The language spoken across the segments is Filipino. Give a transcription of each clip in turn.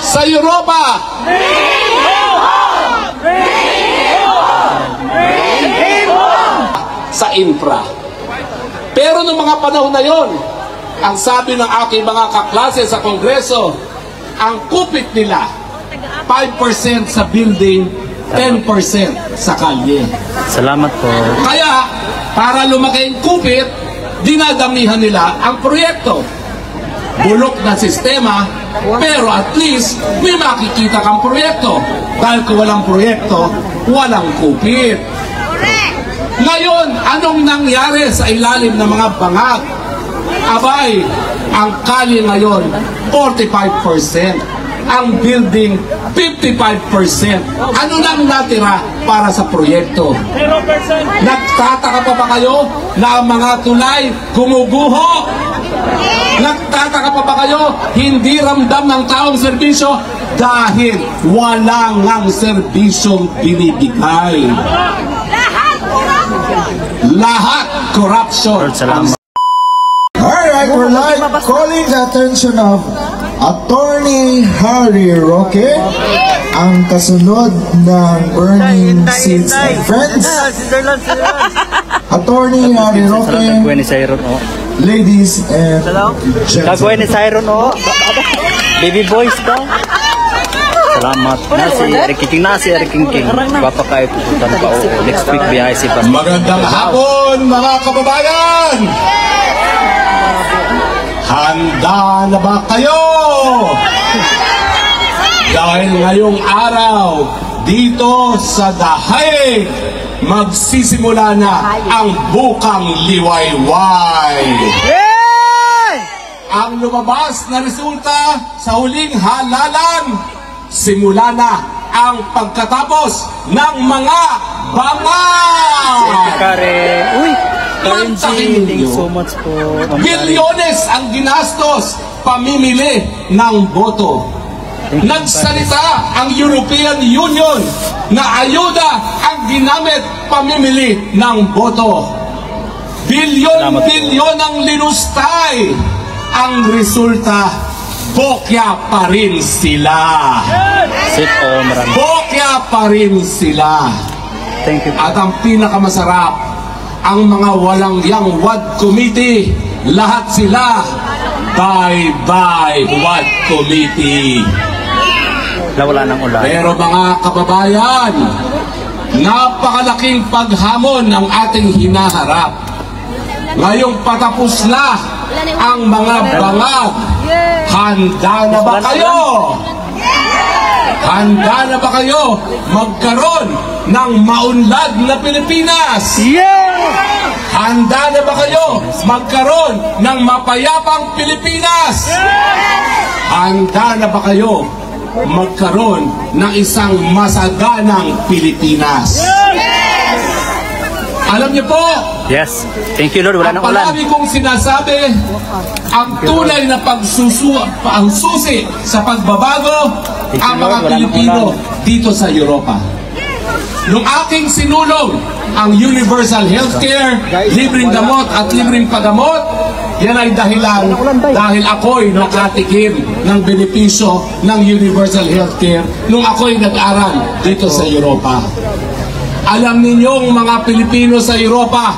sa Europa. Sa infra. Pero noong mga panahon na yon, ang sabi ng aking mga kaklase sa Kongreso, ang kupit nila 5% sa building, 10% sa kalye. Salamat po. Kaya, para lumaki ang kupit, dinadamihan nila ang proyekto. Bulok na sistema, pero at least may makikita kang proyekto. Dahil kung walang proyekto, walang kupit. Ngayon, anong nangyari sa ilalim ng mga bangag? Abay, ang kalye ngayon, 45%. Ang building, 55%. Ano nang natira para sa proyekto? 0%. Nagtataka pa ba kayo na ang mga tulay gumuguho? Nagtataka pa ba kayo hindi ramdam ng taong serbisyo dahil walang ang serbisyong binibigay? Lahat corruption. Alright, we're live calling the attention of Attorney Harry Roque, ang kasunod ng Burning Seeds and Friends. Attorney Harry Roque, ladies and Kagawin ni gentlemen. Siron, oh. Baby boys ka. Salamat. Nasi King. Bapa kayo pupuntan pa. Next week biyahe si Pastor. Magandang hapon mga kababayan! Handa na ba kayo? Dahil ngayong araw, dito sa Dahaig, magsisimula na ang bukang liwayway. Ang lumabas na resulta sa huling halalan, simula na ang pagkatapos ng mga bangag. Kare. Uy. Pantakin Thank you ninyo. so much po. Bilyones ang ginastos pamimili ng boto. Nagsalita ang European Union na ayuda ang ginamit pamimili ng boto. Bilyon ang linustay. Ang resulta, bokya pa rin sila. Sit all marami. Bokya pa rin sila. Thank you. At ang pinakamasarap, ang mga walang yang WAD Committee, lahat sila, bye-bye WAD Committee. Wala ng ulan. Pero mga kababayan, napakalaking paghamon ang ating hinaharap. Ngayong patapos na ang mga bangag, handa na ba kayo? Handa na ba kayo magkaroon ng maunlad na Pilipinas? Handa na ba kayo magkaroon ng mapayapang Pilipinas? Handa na ba kayo magkaroon ng isang masaganang Pilipinas? Alam niyo po, Yes. Thank you, Lord. Wala ng ulan. palagi kong sinasabi, ang tunay na ang susi sa pagbabago, ang mga Pilipino dito sa Europa. Nung aking sinulong ang universal healthcare, libreng gamot at libreng paggamot, yan ay dahilan dahil ako'y nakatikim ng benepisyo ng universal healthcare nung ako'y nag-aral dito sa Europa. Alam ninyong mga Pilipino sa Europa,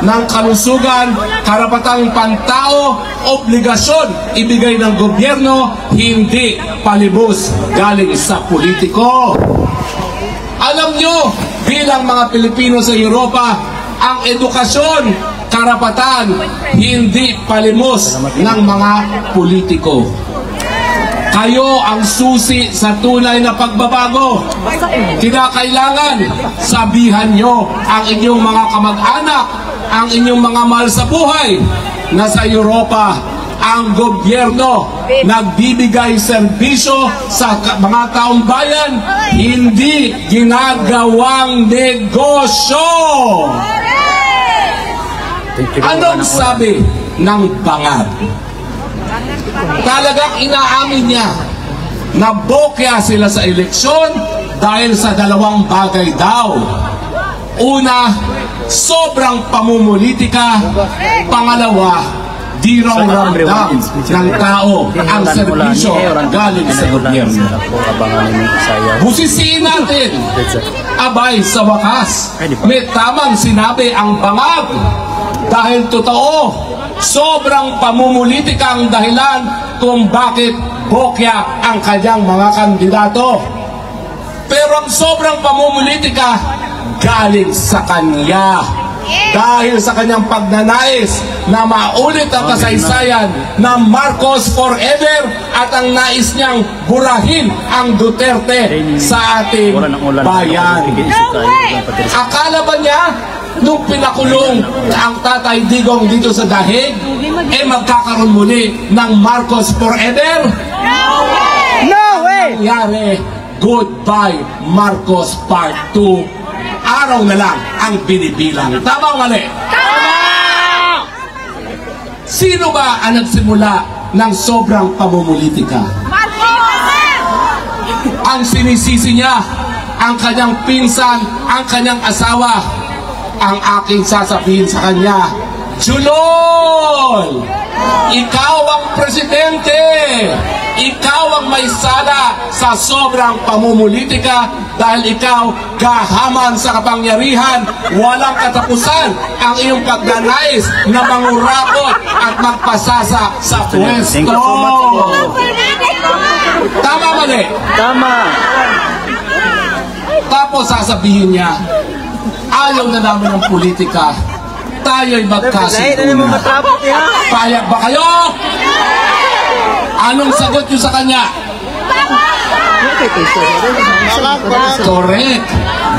ng kalusugan, karapatang pantao, obligasyon ibigay ng gobyerno, hindi palibos galing sa politiko. Alam nyo, bilang mga Pilipino sa Europa, ang edukasyon, karapatan, hindi palimos ng mga politiko. Kayo ang susi sa tunay na pagbabago. Kinakailangan sabihan nyo ang inyong mga kamag-anak, ang inyong mga mahal sa buhay na sa Europa ang gobyerno nagbibigay serbisyo sa mga taong bayan, hindi ginagawang negosyo. Anong sabi ng bangag? Talagang inaamin niya na bokya sila sa eleksyon dahil sa dalawang bagay daw. Una, sobrang pamumulitika. Pangalawa, di raw ramdam ng tao ang serbisyo galing sa gobyerno. Busisiin natin, abay sa wakas, may tamang sinabi ang bangag dahil totoo, sobrang pamumulitika ang dahilan kung bakit bokya ang kanyang mga kandidato. Pero ang sobrang pamumulitika galing sa kanya. Dahil sa kanyang pagnanais na maulit ang kasaysayan ng Marcos forever at ang nais niyang burahin ang Duterte sa ating bayan. Akala ba niya nung pinakulong ang Tatay Digong dito sa Dahig, magkakaroon muli ng Marcos forever? No way! Nangyari, goodbye Marcos Part 2. Araw na lang ang binibilang. Tama o mali? Tama! Sino ba ang nagsimula ng sobrang pamumulitika? Ang sinisisi niya, ang kanyang pinsan, ang kanyang asawa. Ang aking sasabihin sa kanya, Julol! Ikaw ang presidente! Ikaw ang may sala sa sobrang pamumulitika dahil ikaw kahaman sa kapangyarihan, walang katapusan ang iyong pagnanais na mangurakot at magpasasa sa pwesto. Tama mali? Tama! Tapos sasabihin niya, ayaw na namin ng politika, tayo'y magkasunduan. Payag ba kayo? Anong sagot niyo sa kanya? Correct.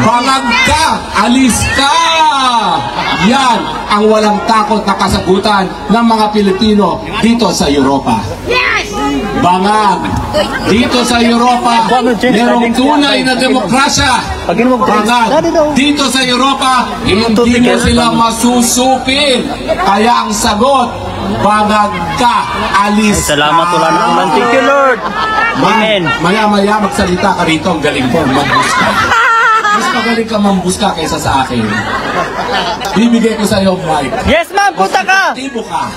Bangag ka, alis ka. Yan ang walang takot na kasagutan ng mga Pilipino dito sa Europa. Bangag. Dito sa Europa, merong tunay na demokrasya. Bangag. Dito sa Europa, hindi mo sila masusupin. Kaya ang sagot, bangag ka, alis ka. Salamat wala na ulan. Thank you, Lord. Amen. Maya-maya magsalita ka rito, ang galing ko, magbuska. Mas magaling ka mambuska kaysa sa akin. Bibigay ko sa iyo, Mike. Yes, ma'am. Punta ka. Tibo ka.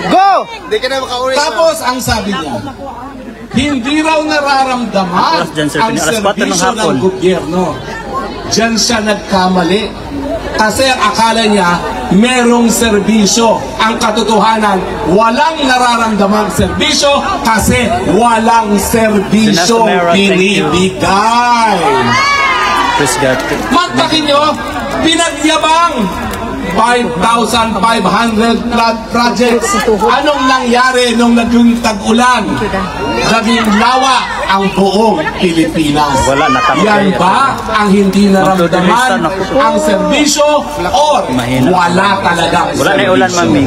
Go! Tapos ang sabi niya, hindi raw nararamdaman ang serbisyo ng gobyerno. Diyan siya nagkamali. Kasi ang akala niya, merong serbisyo. Ang katotohanan, walang nararamdamang serbisyo kasi walang serbisyo binibigay. Praise God. Magpakin nyo, pinagyabang 5,500 flood projects. Anong nangyari nung naging tag-ulan? Naging lawa ang buong Pilipinas. Wala, nakamay. Yan ba ang hindi naramdaman ang serbisyo or wala talagang Wala na yung ulan, mami.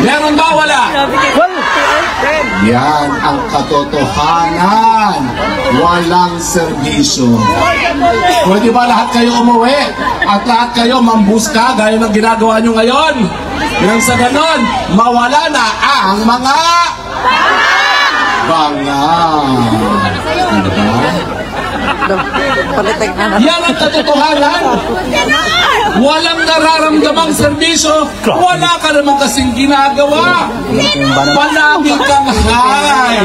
Meron ba wala? Yan ang katotohanan. Walang serbisyo. Pwede ba lahat kayo umuwi? At lahat kayo mambuska gaya ng ginagawa nyo ngayon? Nang sa ganon, mawala na ang mga bangag. Yan ang katotohanan. Walang nararamdamang serbisyo, wala ka naman kasing ginagawa. Palagi kang high.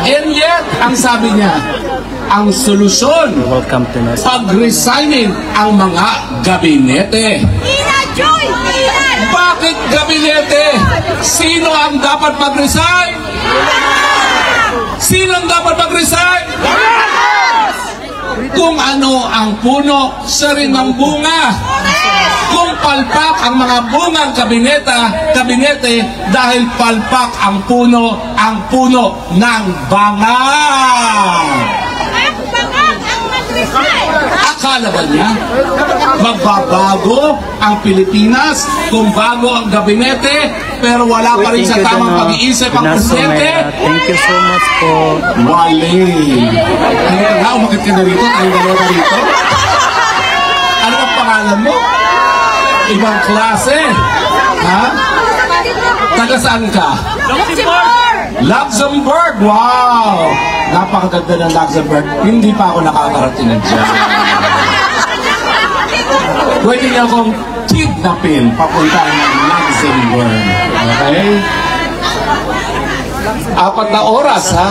And yet, ang sabi niya, ang solusyon, Welcome to us. pag-resignin ang mga gabinete. Bakit gabinete? Sino ang dapat mag-resign? Sino ang dapat mag-resign? Kung ano ang puno, siya rin ang bunga. Kung palpak ang mga bungang kabinete dahil palpak ang puno ng bangag. Akala ba niya magbabago ang Pilipinas kung bago ang gabinete pero wala pa rin sa tamang pag-iisip ang presidente? Thank you so much po. Wali. Ano ka nga? Umakit ka na rito? Tayo dalawa na rito? Ano ang pangalan mo? Ibang klase. Ha? Taga saan ka? Luxembourg! Wow! Napakaganda ng Luxembourg. Hindi pa ako nakakarating dyan. Pwede niyo akong kidnapin papunta ng Luxembourg. Okay? 4 na oras, ha?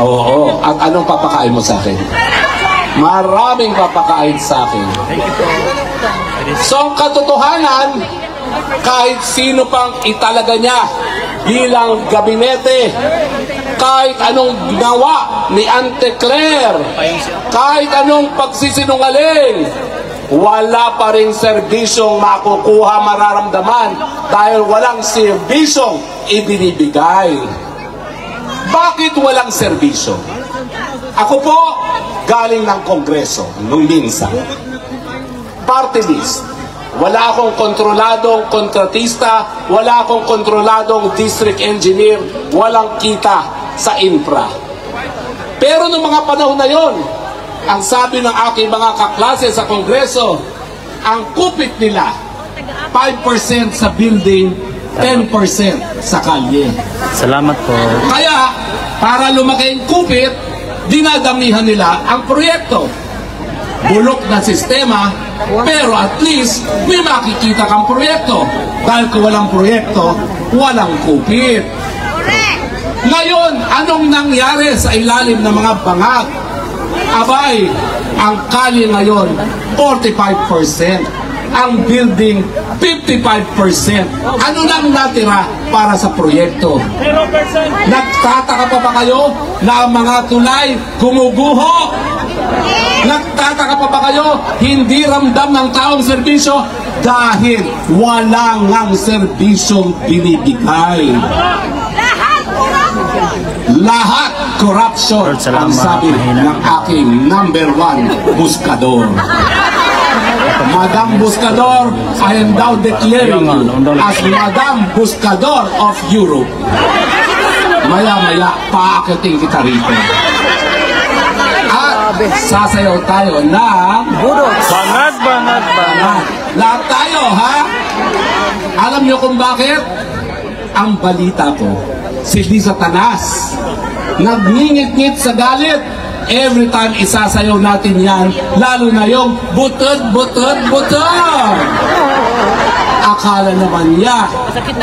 Oo. At anong papakain mo sa akin? Maraming papakain sa akin. So, ang katotohanan, kahit sino pang italaga niya bilang gabinete, kahit anong ginawa ni Ante Claire, kahit anong pagsisinungaling, wala pa rin serbisyong makukuha, mararamdaman dahil walang serbisyong ibinibigay. Bakit walang serbisyo? Ako po, galing ng Kongreso nung minsan. Party list. Wala akong kontroladong kontratista, wala akong kontroladong district engineer, walang kita sa infra. Pero noong mga panahon na yon, ang sabi ng aking mga kaklase sa Kongreso, ang kupit nila, 5% sa building, 10% sa kalye. Salamat po. Kaya, para lumaki ang kupit, dinadamihan nila ang proyekto. Bulok na sistema, pero at least may makikita kang proyekto. Dahil kung walang proyekto, walang kupit. Ngayon, anong nangyari sa ilalim ng mga bangag? Abay, ang kalye ngayon, 45%. Ang building, 55%. Ano lang natira para sa proyekto? Nagtataka pa ba kayo na ang mga tulay gumuguho? Nagtataka pa ba kayo hindi ramdam ng taong serbisyo? Dahil wala ngang serbisyong binibigay. Lahat corruption ang sabi ng aking #1 buskador. Madam Buscador, I am now declaring you as Madam Buscador of Europe. Maya-maya, paakitin kita rito. At sasayaw tayo ng Bangag. lahat tayo, ha? Alam niyo kung bakit? Ang balita ko, si Satanas, nagngingit-ngit sa galit. Every time isasayaw natin yan, lalo na yung butod. Akala naman niya,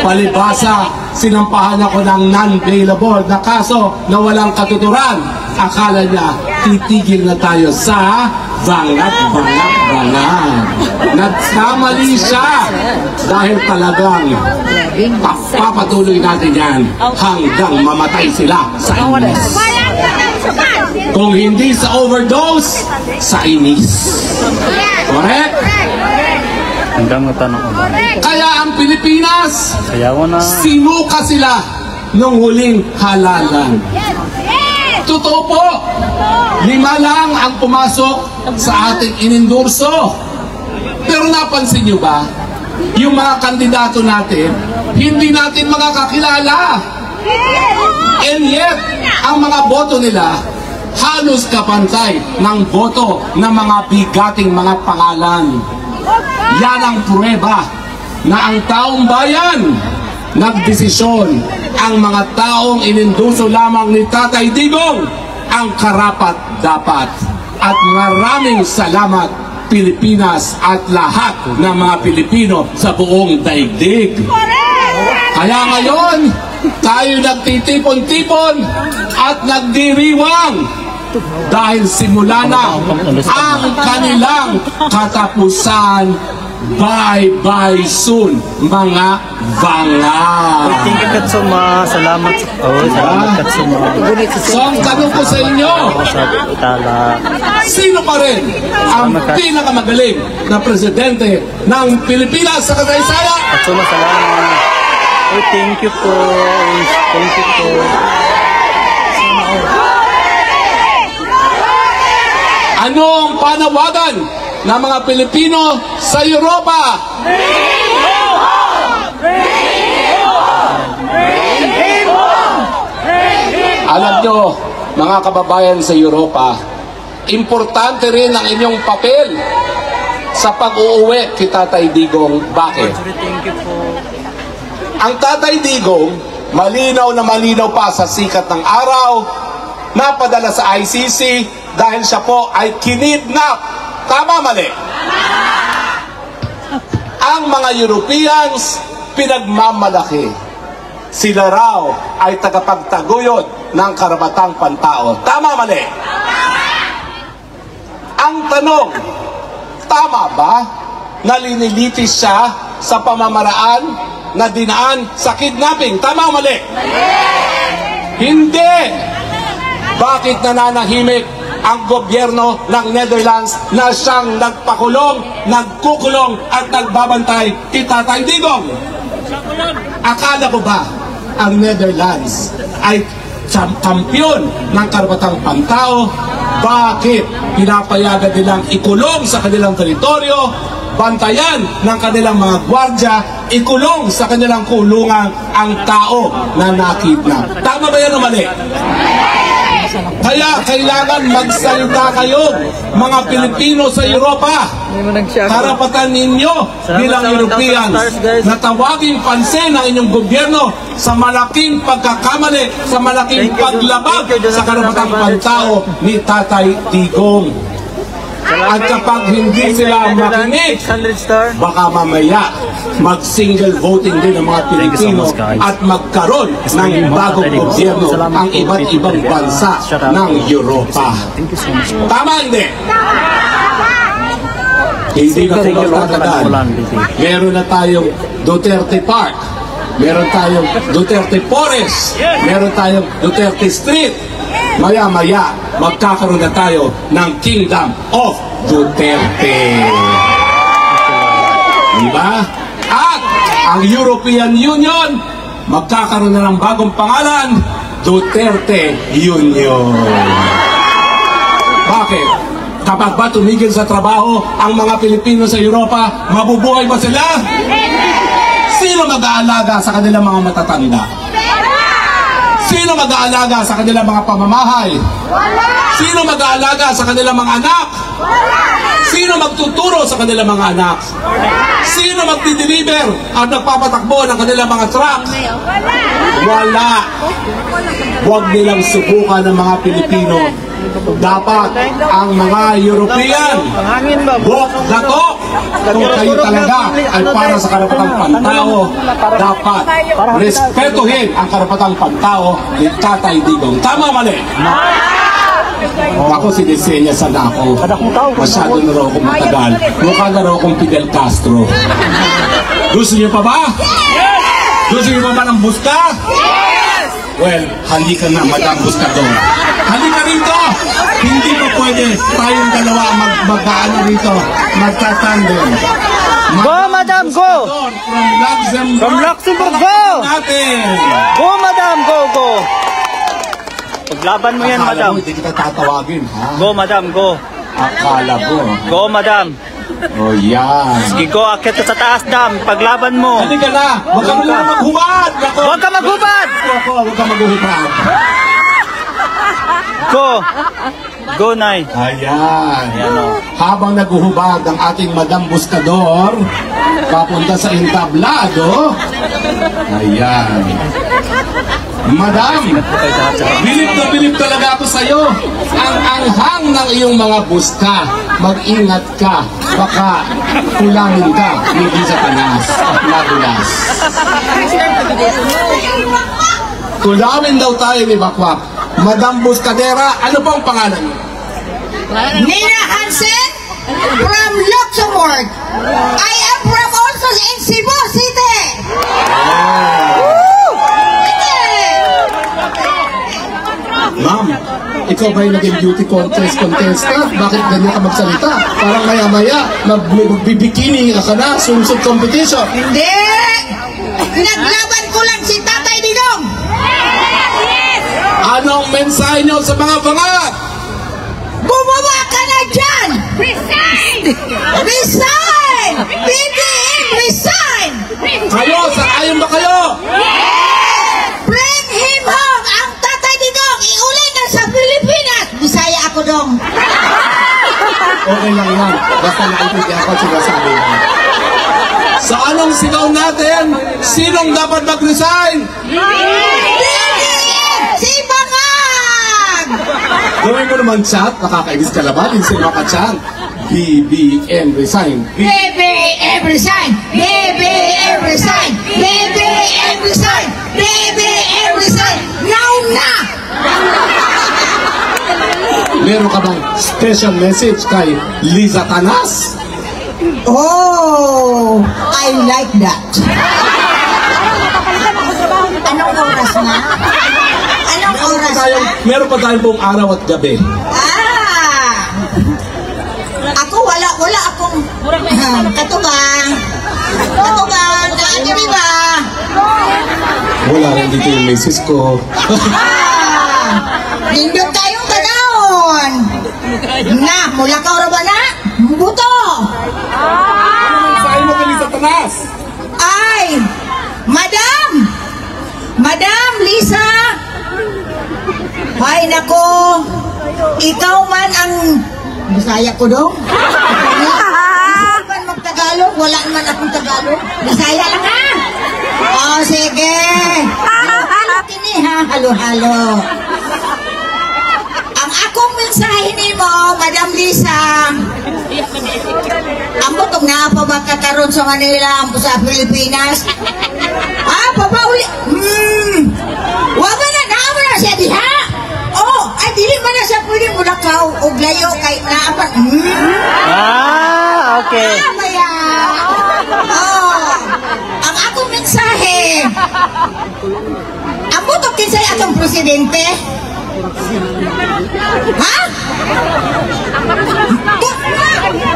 palibasa, sinampahan ako ng non-bailable na kaso na walang katuturan. Akala niya, titigil na tayo sa bangat. Nagkamali siya dahil talagang papatuloy natin yan hanggang mamatay sila sa inis. Kung hindi sa overdose, sa inis. Correct? Hanggang natanong ko. Kaya ang Pilipinas, Sayawan na. sinuka sila nung huling halalan. Totoo po, 5 lang ang pumasok sa ating inendorso. Pero napansin nyo ba, yung mga kandidato natin, hindi natin makakakilala. And yet, ang mga boto nila, halos kapantay ng boto ng mga bigating mga pangalan. Yan ang pruweba na ang taong bayan nagdesisyon, ang mga taong inendoso lamang ni Tatay Digong ang karapat-dapat. At maraming salamat, Pilipinas at lahat ng mga Pilipino sa buong daigdig. Kaya ngayon, tayo nagtitipon-tipon at nagdiriwang dahil simula na ang kanilang katapusan. Bye-bye soon, mga banga. Thank you Katsuma. Salamat. Salamat Katsuma. So ang tanong ko sa inyo, sino pa rin ang pinakamagaling na presidente ng Pilipinas sa kasaysayan? Katsuma, salamat. Thank you po. Thank you po. Anong panawagan ng mga Pilipino sa Europa? Alam nyo, mga kababayan sa Europa, importante rin ang inyong papel sa pag-uuwi kay Tatay Digong. Bakit? Thank you po. Ang Tatay Digong, malinaw na malinaw pa sa sikat ng araw, napadala sa ICC dahil siya po ay kinidnap. Tama, mali? ang mga Europeans pinagmamalaki. Sila raw ay tagapagtaguyod ng karapatang pantao. Tama, mali? Ang tanong, tama ba na linilitis siya sa pamamaraan na dinaan sa kidnapping? Tama o mali? Hindi! Bakit nananahimik ang gobyerno ng Netherlands na siyang nagpakulong, nagkukulong at nagbabantay kay Tatay Digong? Akala ko ba ang Netherlands ay kampiyon ng karapatang pantao? Bakit pinapayagan nilang ikulong sa kanilang teritoryo, bantayan ng kanilang mga gwardya, ikulong sa kanilang kulungan ang tao na nakidnap? Tama ba yan o mali? Kaya kailangan magsalita kayo, mga Pilipino sa Europa. Karapatan ninyo bilang Europeans na tawagin pansin ang inyong gobyerno sa malaking pagkakamali, sa malaking paglabag sa karapatang pantao ni Tatay Digong. At kapag hindi sila makinig, baka mamaya mag-single voting din ang mga Pilipino at magkaroon ng bagong gobyerno ang iba't ibang bansa ng Europa. Tama hindi? Hindi na po magtatagal. Meron na tayong Duterte Park, meron tayong Duterte Forest, meron tayong Duterte Street. Maya-maya, magkakaroon na tayo ng Kingdom of Duterte. Diba? At ang European Union, magkakaroon na ng bagong pangalan, Duterte Union. Bakit? Kapag ba tumigil sa trabaho ang mga Pilipino sa Europa, mabubuhay ba sila? Sino mag-aalaga sa kanilang mga matatanda? Sino mag-aalaga sa kanilang mga pamamahay? Sino mag-aalaga sa kanilang mga anak? Sino magtuturo sa kanilang mga anak? Sino magdi-deliver at nagpapatakbo ng kanilang mga truck? Wala. Huwag nilang subukan ng mga Pilipino. Dapat ang mga European walk the talk. Kung kayo talaga ay para sa karapatang pantao, dapat respetuhin ang karapatang pantao ni Tatay Digong. Tama mali? Ako sinisenya sa nako. Masyado na raw akong matagal. Mukha na raw akong Fidel Castro. Gusto niyo pa ba? Gusto niyo pa ba ng buska? Well, halika na, Madam Buscador. Halika rito! Hindi pa pwede tayong dalawa mag-ano rito, magtatandem. Go, Madam, go! From Luxembourg, go! Natin. Go, Madam, go, go! Paglaban mo yan, Akala Madam. mo, hindi kita tatawagin, ha? Go, Madam, go! Akala mo. Go, Madam! O yan. Sige, go, akit ka sa taas, Dam. Paglaban mo. Halika na! Huwag ka muna maghubad! Huwag ka maghubad! Huwag ka maghubad! Go! Go, Nay. Ayan. Ayan, o. Habang naguhubad ang ating Madam Buscador, papunta sa entablado. Ayan. Madam, bilib talaga ako sa'yo. Ang anghang ng iyong mga buska. Mag-ingat ka. Baka kulangin ka. Hindi sa tanas at nadulas. Kulangin daw tayo ni Bakwak. Madam Buscadera, ano pong pangalan? Nina Hansen from Luxembourg. I am from also in Cebu City. Ma'am, ikaw ba'y naging beauty contestant? Bakit ganyan ka magsalita? Parang maya-maya, magbibikini ka na, swimsuit competition. Hindi. Naglaban ko lang si Tatay Digong. Anong mensahe nyo sa mga bangat? Bumaba ka na dyan. Resign. Resign. BBM, resign. Kayo, ayon ba kayo? Bring him home. Ang Tatay Digong, iuli na sa Pilipinas. Bisaya ako dong. Okay lang yan. Basta naintindihan ko sinasabi mo. Sa anong sigaw natin? Sinong dapat mag-resign? BBM, si Bangag. Gawin mo naman chat, nakakainis ka naman, hindi sila makachat. BBM resign. BBM every sign, baby, every sign, baby, every sign, baby, every sign. Now na! Meron ka bang special message kay Liza Tanas? Oh, I like that. Anong oras na? Anong oras na? Meron pa tayong buong araw at gabi. Ako wala akong katubang. Katubang, ano ba? Wala rin dito yung message ko. Nindot tayong tagaon. Na, mula ka ora ba na? Buto. Saan mo kay Liza Tanas? Ay, Madam Lisa. Ay, nako. Ikaw man ang Bisaya ko dong. Hindi man mag-Tagalog, wala naman akong Tagalog. Bisaya lang ha. Oh, sige. Halo-halo kini ha, halo-halo. Ang akong mensahe nimo, Madam Lisa. Amo tong naa pa ba kakaroon sa Manila, ampo sa Pilipinas? Papauli. Wala na, naama na siya diha. Oh, ay dili man na siya pwede mulakaw o layo kay naapan. Okay. Maya. Oh, ang akong mensahe. Amo to kinsay atong presidente? Ha?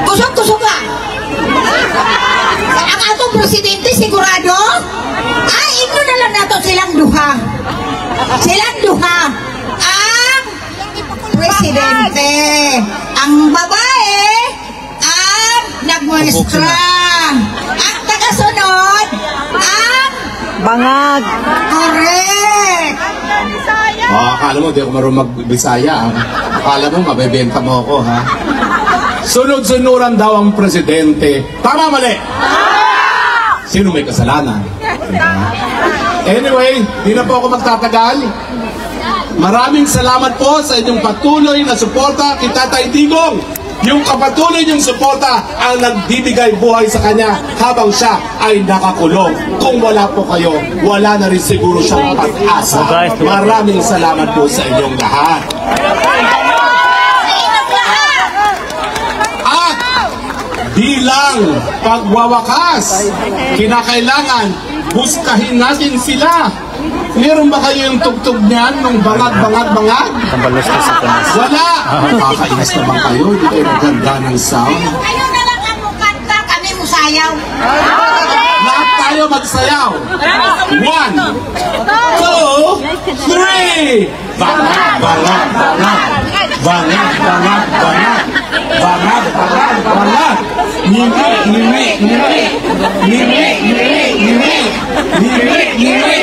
Kusog ka. Ang atong presidente sigurado? Ay, ino na lang nato silang duha. Ang presidente. Ang babae, ang nagmuestra. Ang tagasunod, ang Bangag. correct. Akala mo, di ako marunong mag-Bisaya. Akala mo, mabebenta mo ako, ha? Sunod-sunuran daw ang presidente. Tama, mali? Sino may kasalanan? Anyway, di na po ako magtatagal. Maraming salamat po sa inyong patuloy na suporta kay Tatay Digong. Yung kapatuloy niyong suporta ang nagbibigay buhay sa kanya habang siya ay nakakulong. Kung wala po kayo, wala na rin siguro siyang pag-asa. Maraming salamat po sa inyong lahat. At bilang pagwawakas, kinakailangan buskahin natin sila. Meron ba kayo yung tugtog niyan nung bangag? Tambalos ka sa Tanas. Wala! Nakakainis naman kayo, hindi kayo maganda ng sound. Kayo na lang ang mukanta, kami musayaw. Lahat tayo magsayaw. 1, 2, 3! Bangag! Ngimi!